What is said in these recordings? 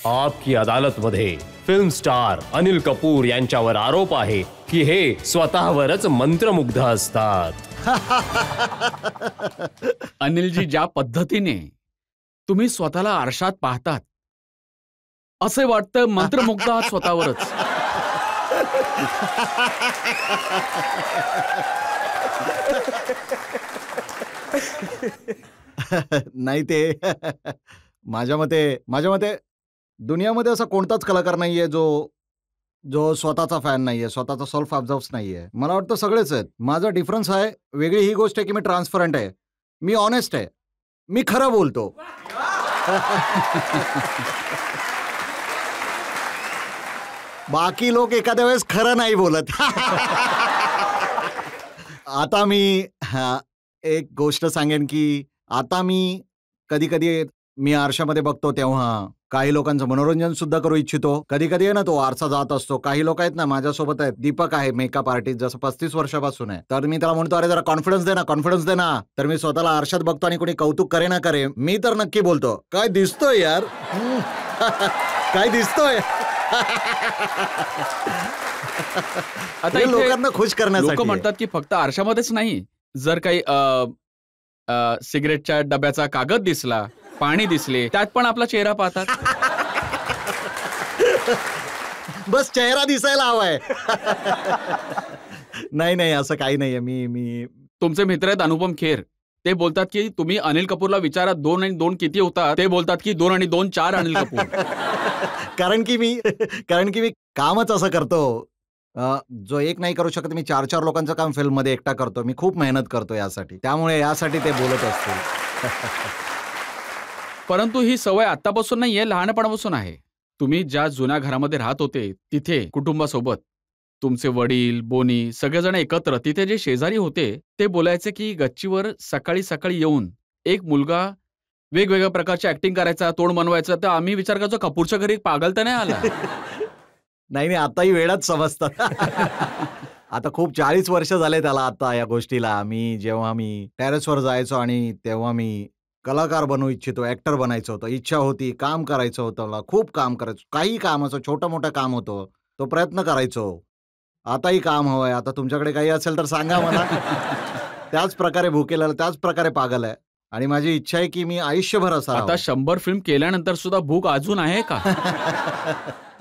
आपकी अदालतमध्ये film star Anil Kapoor यांच्यावर आरोप आहे की हे स्वतःवरच मंत्रमुग्ध असतात. अनिलजी, ज्या पद्धतीने तुम्ही स्वतःला आरशात पाहतात असे वाटतं मंत्रमुग्ध आहात स्वतःवरच. नाही ते माझ्या मते दुनियामध्ये असा कोणताच कलाकार नाहीये जो स्वतःचा फॅन नाहीये, स्वतःचा सेल्फ ऑब्झर्व्ह नाहीये. मला वाटतं सगळेच आहेत. माझा डिफरन्स आहे, वेगळी ही गोष्ट आहे की मी ट्रान्सपरंट आहे, मी ऑनेस्ट आहे, मी खरं बोलतो. बाकी लोक एखाद्या वेळेस खरं नाही बोलत. आता मी एक गोष्ट सांगेन की आता मी कधी कधी मी आरशामध्ये बघतो तेव्हा काही लोकांचं मनोरंजन सुद्धा करू इच्छितो. कधी कधी आहे ना, तो आरसा जात असतो. काही लोक आहेत ना माझ्यासोबत आहेत, दीपक आहे मेकअप आर्टिस्ट, जसं 35 वर्षापासून आहे. तर मी त्याला म्हणतो, अरे जरा कॉन्फिडन्स दे ना. तर मी स्वतःला आरशात बघतो आणि कोणी कौतुक करे ना करे, मी तर नक्की बोलतो, काय दिसतोय यार. काय दिसतोय. आता लोकांना खुश करण्यासाठी लोक म्हणतात की फक्त आरशामध्येच नाही, जर काही सिगरेटच्या डब्याचा कागद दिसला, पाणी दिसले, त्यात पण आपला चेहरा पाहतात. बस चेहरा दिसायला हवाय. नाही असं काही नाहीये. मी तुमचे मित्र आहेत अनुपम खेर, ते बोलतात की तुम्ही अनिल कपूरला विचारा 2 आणि 2 किती होतात, ते बोलतात की 2 आणि 2 4 अनिल कपूर. कारण की मी कामच असं करतो, जो एक नाही करू शकत, मी 4 लोकांचं काम फिल्ममध्ये एकटा करतो. मी खूप मेहनत करतो यासाठी, त्यामुळे यासाठी ते बोलत असतील. परंतु ही सवय आतापासून नाहीये, लहानपणापासून आहे. तुम्ही ज्या जुन्या घरामध्ये राहत होते तिथे कुटुंबासोबत तुमचे वडील, बोनी सगळेजण एकत्र, तिथे जे शेजारी होते ते बोलायचे की गच्चीवर सकाळी सकाळी येऊन एक मुलगा वेगवेगळ्या प्रकारची ऍक्टिंग करायचा, तोंड बनवायचं. तर आम्ही विचार करायचो कपूरच्या घरी पागल तर नाही आला. नाही आताही वेळाच समजतात. आता खूप 40 वर्ष झाले त्याला आता या गोष्टीला. जेव्हा मी टेरेसवर जायचो आणि तेव्हा मी कलाकार बनू इच्छितो, ऍक्टर बनायचं होतं, इच्छा होती, काम करायचं होतं मला, खूप काम करायचं. काही काम असो, छोटं मोठं काम होतं, तो प्रयत्न करायचो. आताही काम हवंय. आता तुमच्याकडे काही असेल तर सांगा मला. त्याच प्रकारे भुकेला, त्याच प्रकारे पागल आहे आणि माझी इच्छा आहे की मी आयुष्यभर असा. आता 100 फिल्म केल्यानंतर सुद्धा भूक अजून आहे का?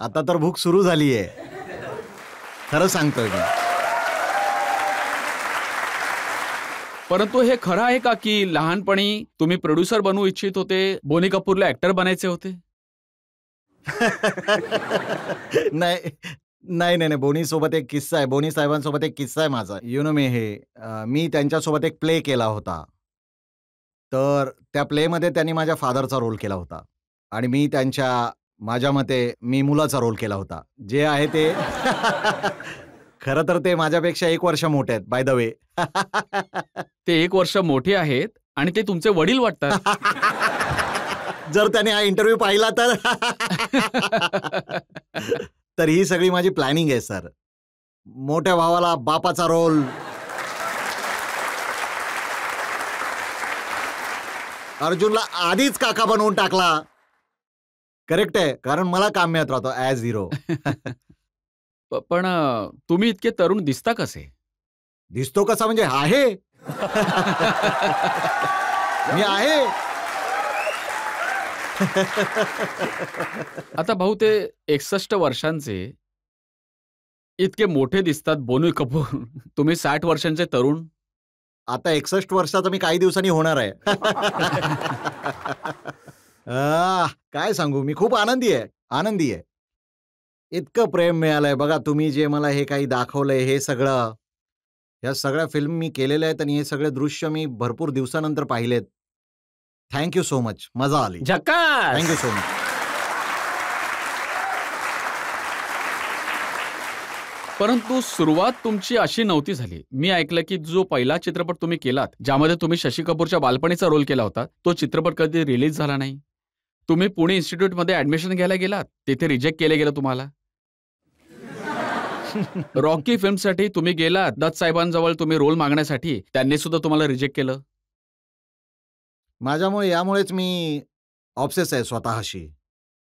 आता तर भूक सुरू झालीये, खरं सांगतोय मी. परंतु हे खरं आहे का की लहानपणी तुम्ही प्रोड्युसर बनू इच्छित होते, बोनी कपूरला ऍक्टर बनायचे होते? नाही. बोनी सोबत एक किस्सा आहे. बोनी साहेबांसोबत एक किस्सा आहे माझा. मी त्यांच्यासोबत एक प्ले केला होता. तर त्या प्लेमध्ये त्यांनी माझ्या फादरचा रोल केला होता आणि मी माझ्या मते मी मुलाचा रोल केला होता. जे आहे ते खरं तर ते माझ्यापेक्षा 1 वर्ष मोठे आहेत, बाय द वे. ते 1 वर्ष मोठे आहेत आणि ते तुमचे वडील वाटतात. जर त्याने हा इंटरव्ह्यू पाहिला तर ही सगळी माझी प्लॅनिंग आहे सर. मोठ्या भावाला बापाचा रोल, अर्जुनला आधीच काका बनवून टाकला. करेक्ट आहे, कारण मला काम मिळत राहतो ॲज हिरो. पण तुम्ही इतके तरुण दिसता कसे? दिसतो कसा म्हणजे आहे. मी आहे. आता भाऊ, ते 61 वर्षांचे इतके मोठे दिसतात बोनी कपूर, तुम्ही 60 वर्षांचे तरुण. आता 61 वर्षाचा मी काही दिवसांनी होणार आहे. काय सांगू, मी खूप आनंदी आहे. इतकं प्रेम मिळालंय बघा. तुम्ही जे मला हे काही दाखवलंय, हे सगळं, या सगळ्या फिल्म मी केलेल्या आहेत आणि हे सगळे दृश्य मी भरपूर दिवसानंतर पाहिलेत. Thank you so much. मजा आली. झकास. Thank you so much. परंतु सुरुवात तुमची अशी नव्हती झाली. मी ऐकलं की जो पहिला चित्रपट तुम्ही केलात, ज्यामध्ये तुम्ही शशी कपूरच्या बालपणीचा रोल केला होता, तो चित्रपट कधी रिलीज झाला नाही. तुम्ही पुणे इन्स्टिट्यूटमध्ये ऍडमिशन घ्यायला गेलात, तिथे रिजेक्ट केलं गेलं तुम्हाला. रॉकी फिल्मसाठी तुम्ही गेलात, दत्त साहेबांजवळ तुम्ही रोल मागण्यासाठी, त्यांनी सुद्धा तुम्हाला रिजेक्ट केलं. यामुळेच मी ऑब्सेस आहे स्वतःशी.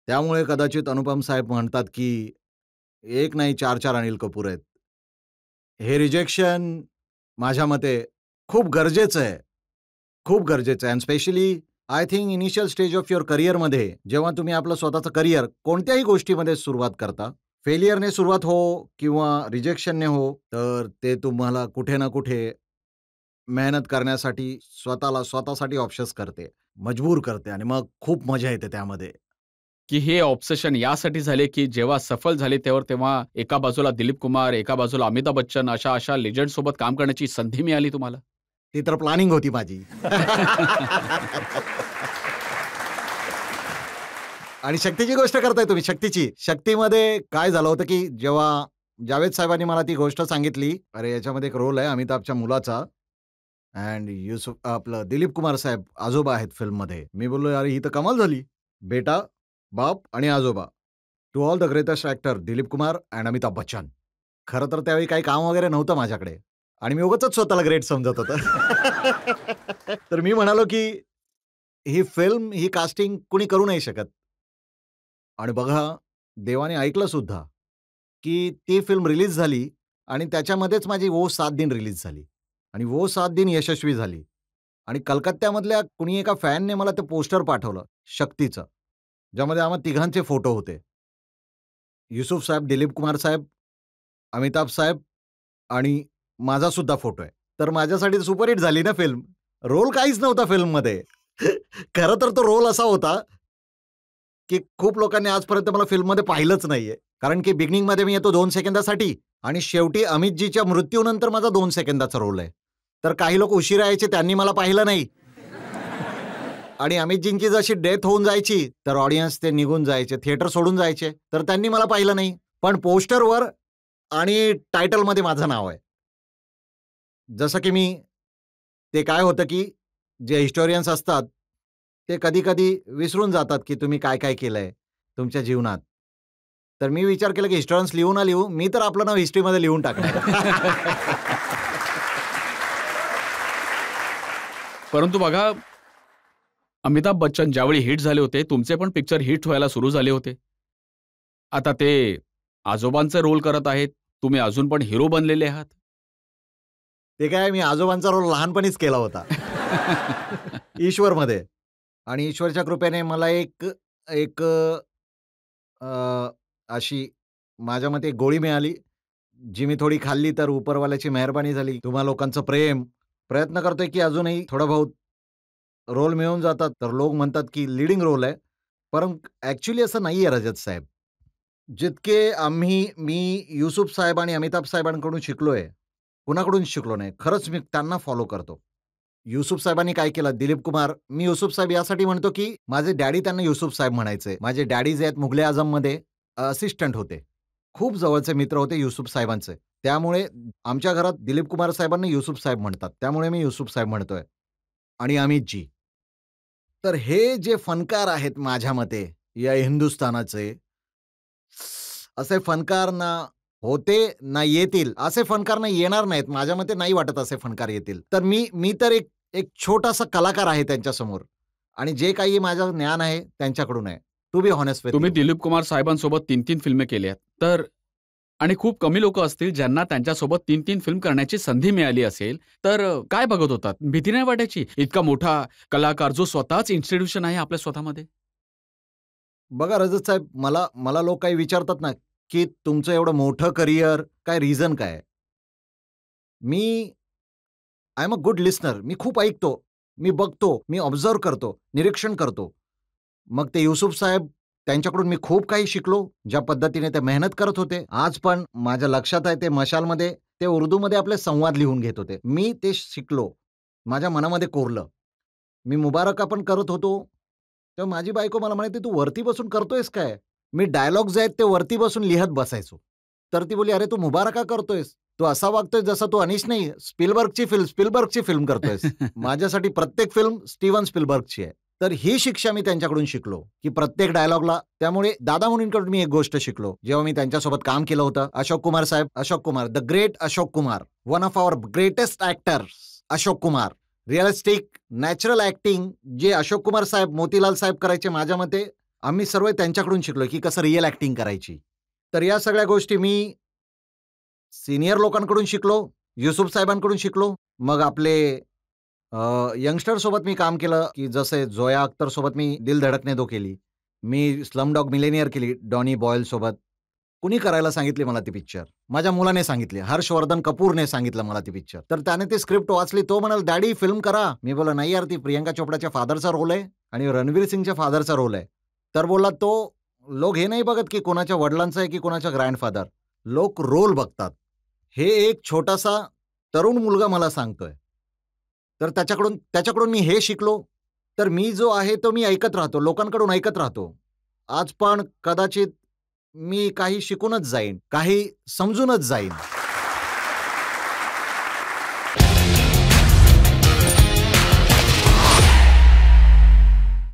त्यामुळे कदाचित अनुपम साहेब म्हणतात की एक नाही 4-4 अनिल कपूर आहेत. हे रिजेक्शन माझ्या मते खूप गरजेचं आहे. खूप गरजेचं आहे and specially I think initial stage of your करिअरमध्ये जेव्हा तुम्ही आपलं स्वतःचं करिअर कोणत्याही गोष्टीमध्ये सुरुवात करता, फेलियरने सुरुवात हो किंवा रिजेक्शनने हो, तर ते तुम्हाला कुठे ना कुठे मेहनत करण्यासाठी स्वतःसाठी ऑप्शन्स करते, मजबूर करते आणि मग खूप मजा येते त्यामध्ये. की हे ऑब्सेशन यासाठी झाले की जेव्हा सफल झाले तेव्हा एका बाजूला दिलीप कुमार, एका बाजूला अमिताभ बच्चन अशा लेजंड सोबत काम करण्याची संधी मिळाली तुम्हाला? ती तर प्लॅनिंग होती माझी. आणि शक्तीची गोष्ट करताय तुम्ही, शक्तीची. शक्तीमध्ये काय झालं होतं की जेव्हा जावेद साहेबांनी मला ती गोष्ट सांगितली, "अरे, याच्यामध्ये एक रोल आहे अमिताभच्या मुलाचा अँड आपलं दिलीप कुमार साहेब आजोबा आहेत फिल्ममध्ये." मी बोललो, "अरे, ही तर कमाल झाली. बेटा, बाप आणि आजोबा. To all the greatest actor Dilip Kumar and Amitabh Bachchan." खरं तर त्यावेळी काही काम वगैरे नव्हतं माझ्याकडे आणि मी उगाचच स्वतःला ग्रेट समजत होतो. तर मी म्हणालो की ही फिल्म, ही कास्टिंग कुणी करू नाही शकत. आणि बघा, देवाने ऐकलं सुद्धा, की ती फिल्म रिलीज झाली आणि त्याच्यामध्येच माझी वो 7 दिन रिलीज झाली आणि वो 7 दिन यशस्वी झाली आणि कलकत्त्यामधल्या कुणी एका फॅनने मला ते पोस्टर पाठवलं शक्तीचं, ज्यामध्ये आम्हा तिघांचे फोटो होते. युसूफ साहेब, दिलीप कुमार साहेब, अमिताभ साहेब आणि माझा सुद्धा फोटो आहे. तर माझ्यासाठी सुपरहिट झाली ना फिल्म. रोल काहीच नव्हता फिल्ममध्ये. खरं तर तो रोल असा होता की खूप लोकांनी आजपर्यंत मला फिल्ममध्ये पाहिलंच नाहीये. कारण की बिगिनिंगमध्ये मी येतो 2 सेकंदासाठी आणि शेवटी अमितजीच्या मृत्यूनंतर माझा 2 सेकंदाचा रोल आहे. तर काही लोक उशिरा यायचे, त्यांनी मला पाहिलं नाही. आणि अमितजींची जशी डेथ होऊन जायची, तर ऑडियन्स ते निघून जायचे, थिएटर सोडून जायचे, तर त्यांनी मला पाहिलं नाही. पण पोस्टरवर आणि टायटलमध्ये माझं नाव आहे. जसं की ते काय होतं की जे हिस्टोरियन्स असतात, ते कधी-कधी विसरून जातात की तुम्ही काय-काय केलंय तुमच्या जीवनात. तर मी विचार केला की हिस्टोरियन्स लिहू ना लिहू, मी तर आपलं नाव हिस्ट्रीमध्ये लिहून टाकणार. परंतु बघा, अमिताभ बच्चन ज्यावेळी हिट झाले होते, तुमचे पण पिक्चर हिट व्हायला सुरू झाले होते. आता ते आजोबांचे रोल करत आहेत, तुम्ही अजून पण हिरो बनलेले आहात. ते काय, मी आजोबांचा रोल लहानपणीच केला होता. ईश्वरमध्ये. आणि ईश्वरच्या कृपेने मला एक एक अशी माझ्या मते गोळी मिळाली, जी मी थोडी खाल्ली तर उपरवाल्याची मेहरबानी झाली. तुम्हा लोकांचं प्रेम. प्रयत्न करतोय की अजूनही थोडा बहुत रोल मिळून जातात, तर लोक म्हणतात की लीडिंग रोल आहे. परंतु ॲक्चुअली असं नाहीये रजत साहेब. जितके मी युसूफ साहेब आणि अमिताभ साहेबांकडून शिकलोय, कुणाकडून शिकलो नाही. खरंच मी त्यांना फॉलो करतो. युसूफ साहेबांनी काय केलं, दिलीप कुमार, मी युसूफ साहेब यासाठी म्हणतो, की माझे डॅडी त्यांना युसूफ साहेब म्हणायचे. माझे डॅडी जे आहेत मुघल ए आझममध्ये असिस्टंट होते. खूप जवळचे मित्र होते युसूफ साहेबांचे. त्यामुळे आमच्या घरात दिलीप कुमार साहेबांना युसूफ साहेब म्हणतात. त्यामुळे मी युसूफ साहेब म्हणतोय आणि अमितजी. तर हे जे फनकार आहेत माझ्या मते या हिंदुस्थानाचे, असे फनकार ना होते ना येतील. असे फनकार ना येणार नाहीत. माझ्या मते नाही वाटत असे फनकार येतील. तर मी तर एक एक छोटासा कलाकार आहे त्यांच्यासमोर आणि जे काही माझं ज्ञान आहे त्यांच्याकडून आहे. टू बी हॉनेस्ट विथ तुम्ही यू. दिलीप कुमार साहेबांसोबत 3-3 फिल्मी केल्या आहेत. तर आणि खूप कमी लोकं असतील ज्यांना त्यांच्यासोबत 3-3 फिल्म करण्याची संधी मिळाली असेल, तर काय बघत होतात? भीती नाही वाटायची? इतका मोठा कलाकार जो स्वतःच इन्स्टिट्यूशन आहे आपल्या स्वतःमध्ये? बघा रजत साहेब, मला मला लोक काही विचारतात ना, की तुमचं एवढं मोठं करियर, काय रिझन काय आहे? मी I am a good listener. मी खूप ऐकतो, मी बघतो, मी ऑब्झर्व्ह करतो, निरीक्षण करतो. मग ते युसूफ साहेब, त्यांच्याकडून मी खूप काही शिकलो. ज्या पद्धतीने ते मेहनत करत होते. आज पण माझ्या लक्षात आहे ते मशालमध्ये ते उर्दूमध्ये आपले संवाद लिहून घेत होते. मी ते शिकलो. माझ्या मनामध्ये कोरलं. मी मुबारका पण करत होतो. तेव्हा माझी बायको मला म्हणायची, "तू वरती बसून करतोयस काय?" मी डायलॉग जे आहेत ते वरती बसून लिहत बसायचो. तर ती बोलली, "अरे तू मुबारका करतोयस. तू असा वागतोय जसा तू अनीश नाही, स्पिलबर्गची फिल्म करतोयस." माझ्यासाठी प्रत्येक फिल्म स्टीव्हन स्पिलबर्गची आहे. तर ही शिक्षा मी त्यांच्याकडून शिकलो, की प्रत्येक डायलॉगला त्यामुळे दादा मुनींकडून मी एक गोष्ट शिकलो. जेव्हा मी त्यांच्यासोबत काम केलं होतं, अशोक कुमार साहेब, Ashok Kumar, the great Ashok Kumar, one of our greatest actors Ashok Kumar. Realistic, natural acting जे अशोक कुमार साहेब, मोतीलाल साहेब करायचे माझ्या मते आम्ही सर्व त्यांच्याकडून शिकलो की कसं रिअल ॲक्टिंग करायची. तर या सगळ्या गोष्टी मी सीनियर लोकांकडून शिकलो, युसूफ साहेबांकडून शिकलो. मग आपले यंगस्टरसोबत मी काम केलं, की जसे झोया अख्तरसोबत मी दिल धडकने दो केली. मी स्लमडॉग मिलेनियर केली डॉनी बॉयलसोबत. कुणी करायला सांगितली मला ती पिक्चर? माझ्या मुलाने सांगितली. हर्षवर्धन कपूरने सांगितलं मला ती पिक्चर. तर त्याने ती स्क्रिप्ट वाचली. तो म्हणाला, "डॅडी फिल्म करा." मी बोललो, "नाही यार, ती प्रियंका चोपडाच्या फादरचा रोल आहे आणि रणवीर सिंगच्या फादरचा रोल आहे." तर बोलला तो, "लोक हे नाही बघत की कोणाच्या वडिलांचा आहे की कोणाच्या ग्रँडफादर. लोक रोल बघतात." हे एक छोटासा तरुण मुलगा मला सांगतोय. तर त्याच्याकडून मी हे शिकलो. तर मी जो आहे तो मी ऐकत राहतो, लोकांकडून ऐकत राहतो. आज पण कदाचित मी काही शिकूनच जाईन, काही समजूनच जाईन.